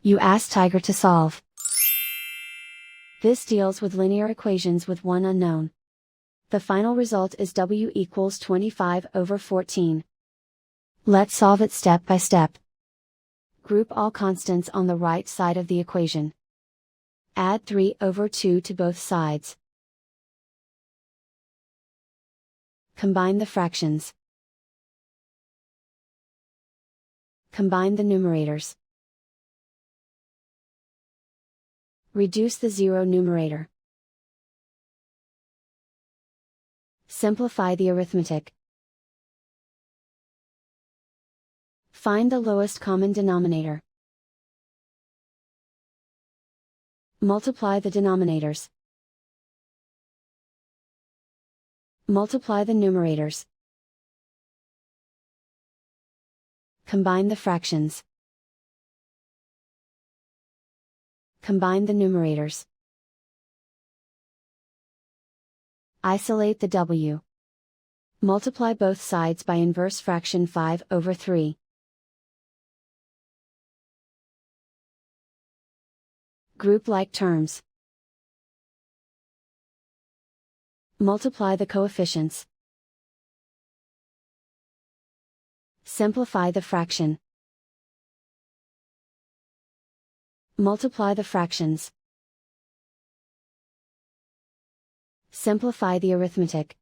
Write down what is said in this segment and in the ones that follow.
You ask Tiger to solve. This deals with linear equations with one unknown. The final result is w equals 25/14. Let's solve it step by step. Group all constants on the right side of the equation. Add 3/2 to both sides. Combine the fractions. Combine the numerators. Reduce the zero numerator. Simplify the arithmetic. Find the lowest common denominator. Multiply the denominators. Multiply the numerators. Combine the fractions. Combine the numerators. Isolate the w. Multiply both sides by inverse fraction 5/3. Group like terms. Multiply the coefficients. Simplify the fraction. Multiply the fractions. Simplify the arithmetic.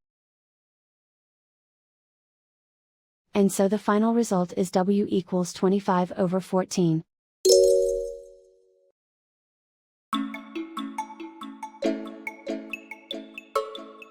And so the final result is w equals 25/14.